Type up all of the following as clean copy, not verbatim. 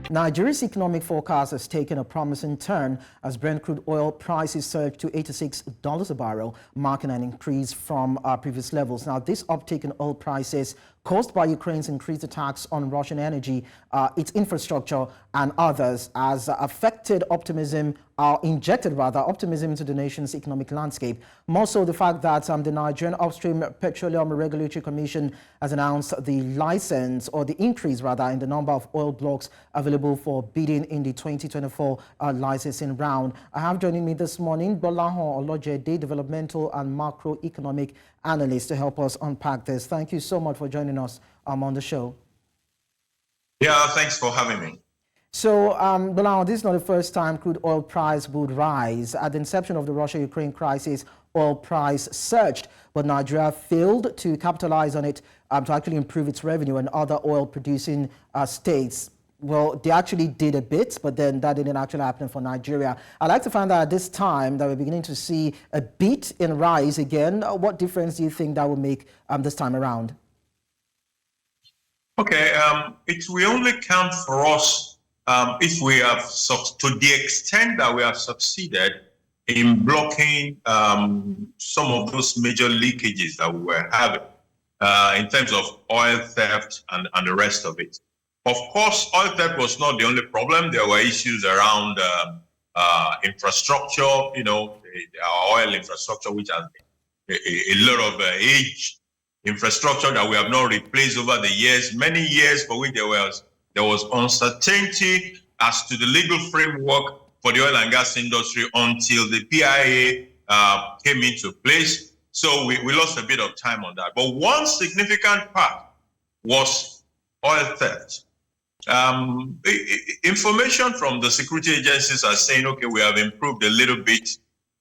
Nigeria's economic forecast has taken a promising turn as Brent crude oil prices surged to $86 a barrel, marking an increase from previous levels. Now, this uptick in oil prices caused by Ukraine's increased attacks on Russian energy, its infrastructure, and others, has injected optimism into the nation's economic landscape. More so, the fact that the Nigerian Upstream Petroleum Regulatory Commission has announced the license, or the increase in the number of oil blocks available for bidding in the 2024 licensing round. I have joining me this morning Gbolahan Olojede, Developmental and Macroeconomic Analyst, to help us unpack this. Thank you so much for joining us on the show. Yeah, thanks for having me. So, Gbolahan, this is not the first time crude oil price would rise. At the inception of the Russia-Ukraine crisis, oil price surged, but Nigeria failed to capitalize on it to actually improve its revenue, and other oil-producing states, well, they actually did a bit, but then that didn't actually happen for Nigeria. I'd like to find out at this time that we're beginning to see a bit in rise again. What difference do you think that will make this time around? Okay, it will only count for us if we have, to the extent that we have succeeded in blocking some of those major leakages that we were having in terms of oil theft and the rest of it. Of course, oil theft was not the only problem. There were issues around infrastructure, our oil infrastructure, which has a lot of age infrastructure that we have not replaced over the years, many years, for which there was uncertainty as to the legal framework for the oil and gas industry until the PIA came into place. So we lost a bit of time on that. But one significant part was oil theft. Information from the security agencies are saying, okay, we have improved a little bit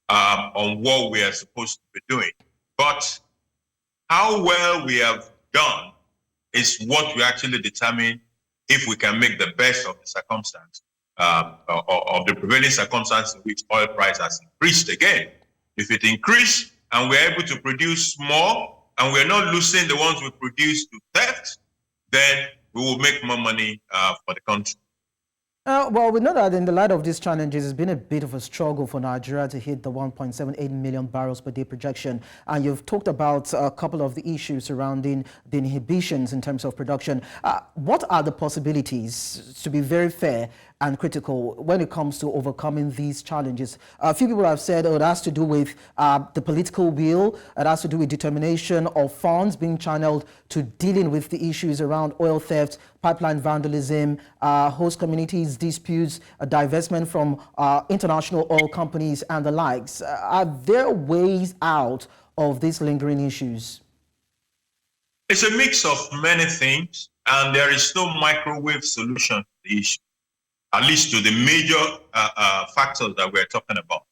on what we are supposed to be doing. But how well we have done is what we actually determine if we can make the best of the circumstance, of the prevailing circumstance in which oil price has increased again. If it increased and we're able to produce more and we're not losing the ones we produce to theft, then we will make more money for the country. Well, we know that in the light of these challenges, it's been a bit of a struggle for Nigeria to hit the 1.78 million barrels per day projection. And you've talked about a couple of the issues surrounding the inhibitions in terms of production. What are the possibilities, to be very fair and critical, when it comes to overcoming these challenges? A few people have said, it has to do with the political will, it has to do with determination of funds being channeled to dealing with the issues around oil theft, pipeline vandalism, host communities disputes, divestment from international oil companies and the likes. Are there ways out of these lingering issues? It's a mix of many things, and there is no microwave solution to the issue, at least to the major factors that we're talking about.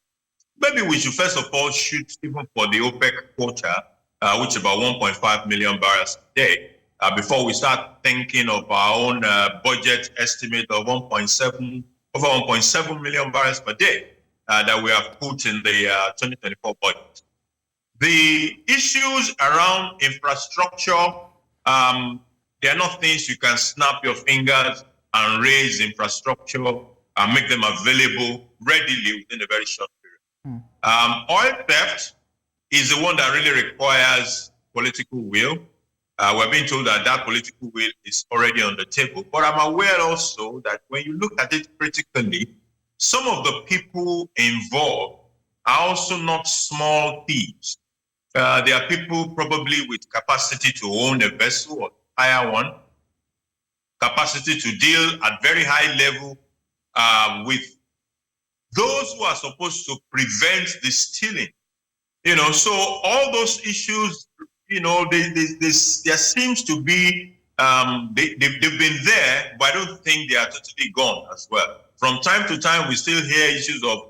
Maybe we should first of all shoot even for the OPEC quota, which is about 1.5 million barrels a day, before we start thinking of our own budget estimate of over 1.7 million barrels per day that we have put in the 2024 budget. The issues around infrastructure, they are not things you can snap your fingers and raise infrastructure and make them available readily within a very short period. Oil theft is the one that really requires political will. We're being told that that political will is already on the table. But I'm aware also that when you look at it critically, some of the people involved are also not small thieves. There are people probably with capacity to own a vessel or hire one, capacity to deal at very high level with those who are supposed to prevent the stealing. So all those issues, there seems to be, they've been there, but I don't think they are totally gone as well. From time to time, we still hear issues of,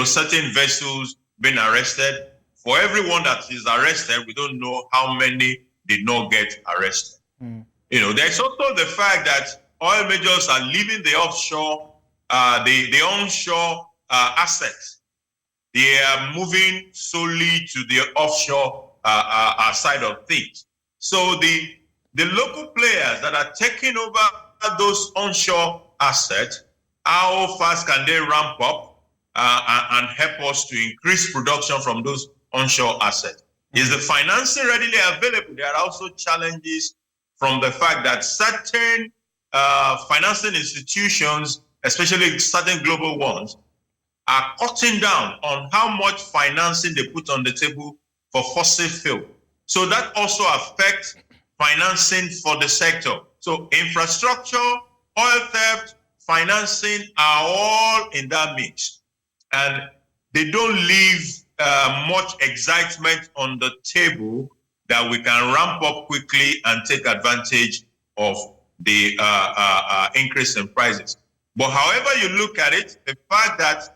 certain vessels being arrested. For everyone that is arrested, we don't know how many did not get arrested. There's also the fact that oil majors are leaving the offshore, the onshore assets. They are moving solely to the offshore side of things. So the local players that are taking over those onshore asset, how fast can they ramp up and help us to increase production from those onshore assets? Is the financing readily available? There are also challenges from the fact that certain financing institutions, especially certain global ones, are cutting down on how much financing they put on the table for fossil fuel. So that also affects financing for the sector. So infrastructure, oil theft, financing are all in that mix. And they don't leave much excitement on the table that we can ramp up quickly and take advantage of the increase in prices. But however you look at it, the fact that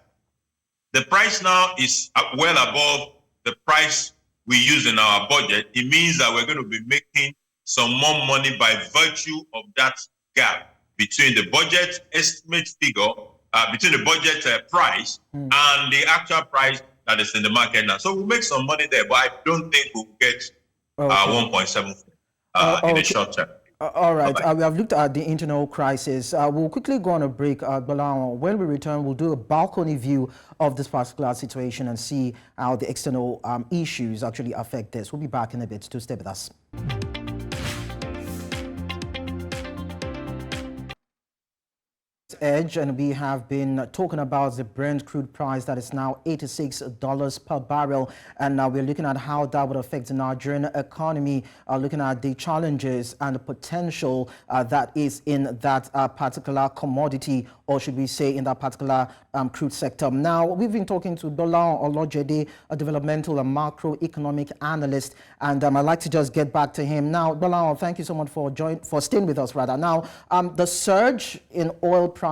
the price now is well above the price we use in our budget, it means that we're going to be making some more money by virtue of that gap between the budget estimate figure, between the budget price and the actual price that is in the market now. So we'll make some money there, but I don't think we'll get 1.7 in the short term. All right, we have looked at the internal crisis. We'll quickly go on a break, Gbolahan. When we return, we'll do a balcony view of this particular situation and see how the external issues actually affect this. We'll be back in a bit. To stay with us. Edge, and we have been talking about the Brent crude price that is now $86 per barrel, and now we're looking at how that would affect the Nigerian economy, looking at the challenges and the potential that is in that particular commodity, or should we say in that particular crude sector. Now, we've been talking to Gbolahan Olojede, a developmental and macroeconomic analyst, and I'd like to just get back to him. Now, Gbolahan, thank you so much for staying with us, rather. Now, the surge in oil prices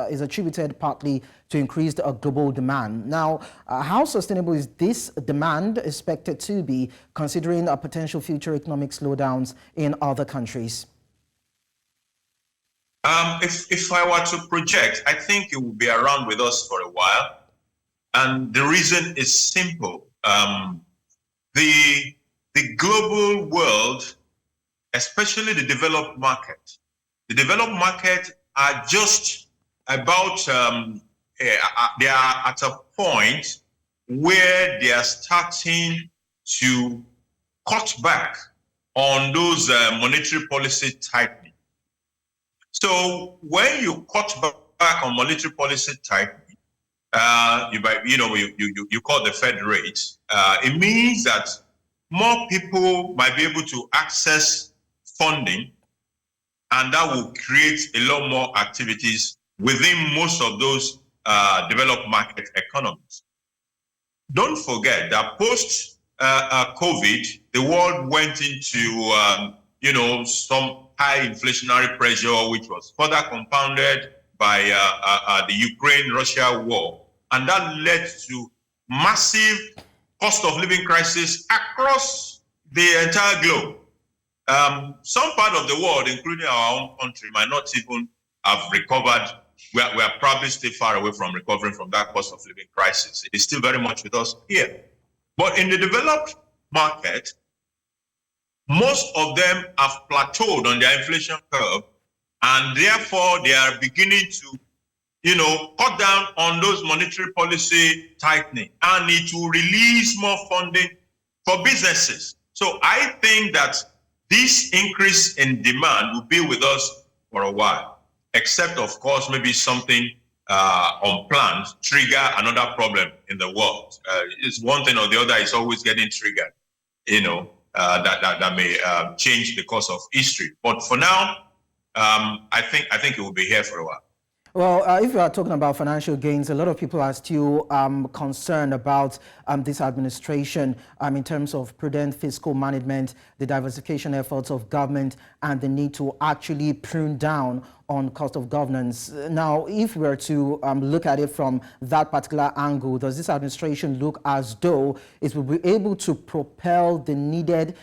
is attributed partly to increased global demand. Now, how sustainable is this demand expected to be, considering potential future economic slowdowns in other countries? If I were to project, I think it will be around with us for a while. And the reason is simple. The global world, especially the developed market are just about, they are at a point where they are starting to cut back on those monetary policy tightening. So when you cut back on monetary policy tightening, you call the Fed rate, it means that more people might be able to access funding, and that will create a lot more activities within most of those developed market economies. Don't forget that post COVID, the world went into some high inflationary pressure, which was further compounded by the Ukraine-Russia war, and that led to massive cost of living crisis across the entire globe. Some part of the world, including our own country, might not even have recovered. We are probably still far away from recovering from that cost of living crisis. It is still very much with us here. But in the developed market, most of them have plateaued on their inflation curve, and therefore they are beginning to, cut down on those monetary policy tightening, and it will release more funding for businesses. So I think that this increase in demand will be with us for a while, except, of course, maybe something unplanned trigger another problem in the world. It's one thing or the other is always getting triggered, that may change the course of history. But for now, I think it will be here for a while. Well, if you are talking about financial gains, a lot of people are still concerned about this administration in terms of prudent fiscal management, the diversification efforts of government, and the need to actually prune down on cost of governance. Now, if we were to look at it from that particular angle, does this administration look as though it will be able to propel the needed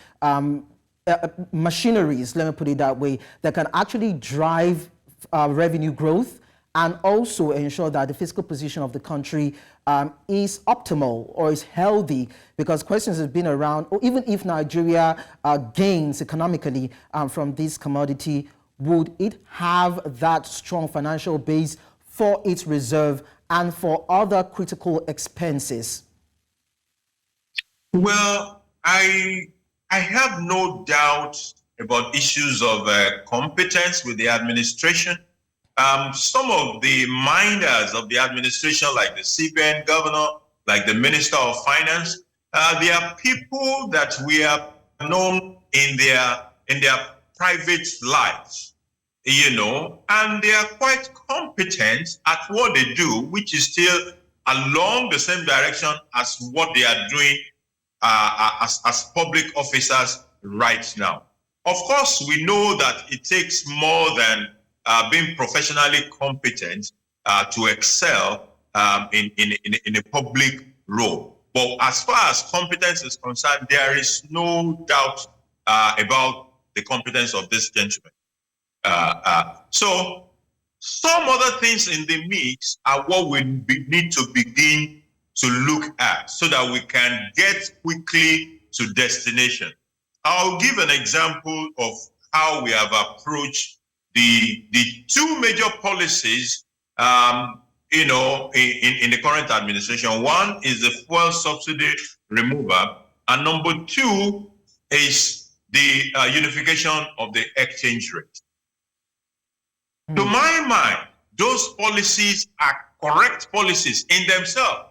machineries, let me put it that way, that can actually drive revenue growth and also ensure that the fiscal position of the country is optimal or is healthy? Because questions have been around, or even if Nigeria gains economically from this commodity, would it have that strong financial base for its reserve and for other critical expenses? Well, I have no doubt about issues of competence with the administration. Some of the minders of the administration, like the CBN governor, like the Minister of Finance, they are people that we have known in their private lives, and they are quite competent at what they do, which is still along the same direction as what they are doing as public officers right now. Of course, we know that it takes more than being professionally competent to excel in a public role. But as far as competence is concerned, there is no doubt about the competence of this gentleman. So some other things in the mix are what we need to begin to look at so that we can get quickly to destination. I'll give an example of how we have approached the two major policies in the current administration. One is the fuel subsidy removal, and number two is the unification of the exchange rate. To my mind, those policies are correct policies in themselves.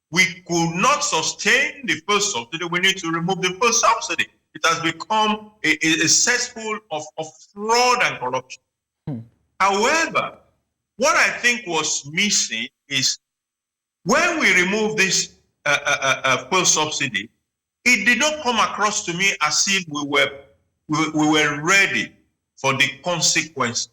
We could not sustain the first subsidy. We need to remove the first subsidy. It has become a cesspool of fraud and corruption. However, what I think was missing is when we remove this first subsidy, it did not come across to me as if we were ready for the consequences.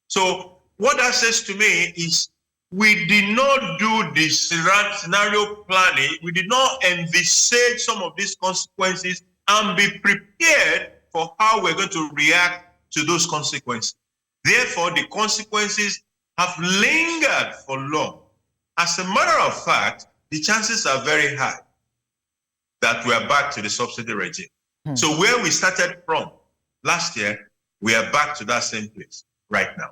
So what that says to me is we did not do the scenario planning. We did not envisage some of these consequences and be prepared for how we're going to react to those consequences. Therefore, the consequences have lingered for long. As a matter of fact, the chances are very high that we are back to the subsidy regime. So where we started from last year, we are back to that same place right now.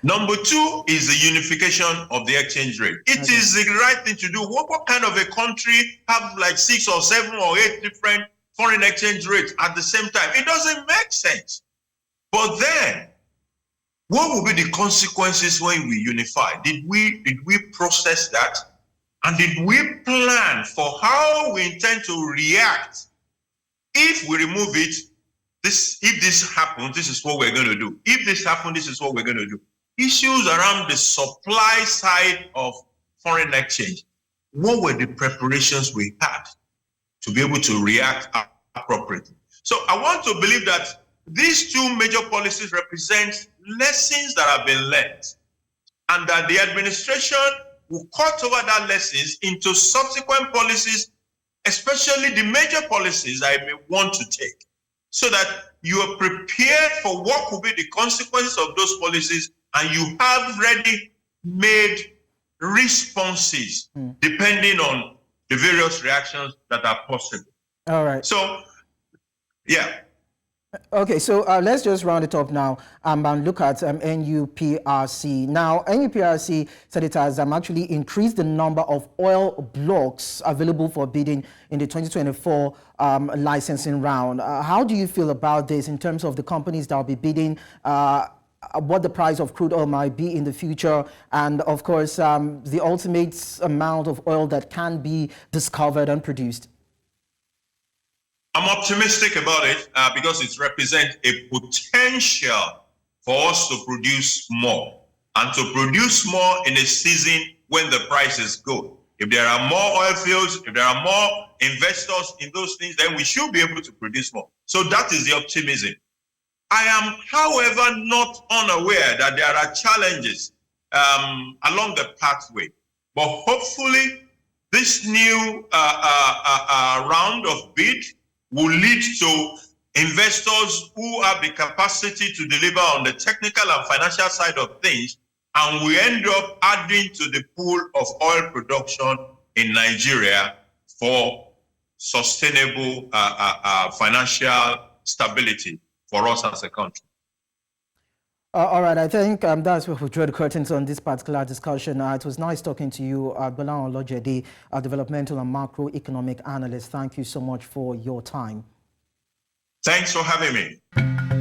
Number two is the unification of the exchange rate. It is the right thing to do. What kind of a country have like 6 or 7 or 8 different foreign exchange rates at the same time? It doesn't make sense. But then, what will be the consequences when we unify? Did we process that? And did we plan for how we intend to react if we remove it? If this happens, this is what we're going to do. If this happens, this is what we're going to do. Issues around the supply side of foreign exchange. What were the preparations we had to be able to react appropriately? So I want to believe that these two major policies represent lessons that have been learned, and that the administration will cut over that lessons into subsequent policies, especially the major policies I may want to take, so that you are prepared for what could be the consequences of those policies, and you have ready-made responses depending on the various reactions that are possible. All right. So, yeah. Okay, so let's just round it up now and look at NUPRC. Now, NUPRC said it has actually increased the number of oil blocks available for bidding in the 2024 licensing round. How do you feel about this in terms of the companies that will be bidding, what the price of crude oil might be in the future, and of course, the ultimate amount of oil that can be discovered and produced? I'm optimistic about it because it represents a potential for us to produce more, and to produce more in a season when the price is good. If there are more oil fields, if there are more investors in those things, then we should be able to produce more. So that is the optimism. I am, however, not unaware that there are challenges along the pathway, but hopefully this new round of bid will lead to investors who have the capacity to deliver on the technical and financial side of things, and we end up adding to the pool of oil production in Nigeria for sustainable financial stability for us as a country. All right, I think that's where we draw the curtains on this particular discussion. It was nice talking to you, Gbolahan Olojede, a developmental and macroeconomic analyst. Thank you so much for your time. Thanks for having me.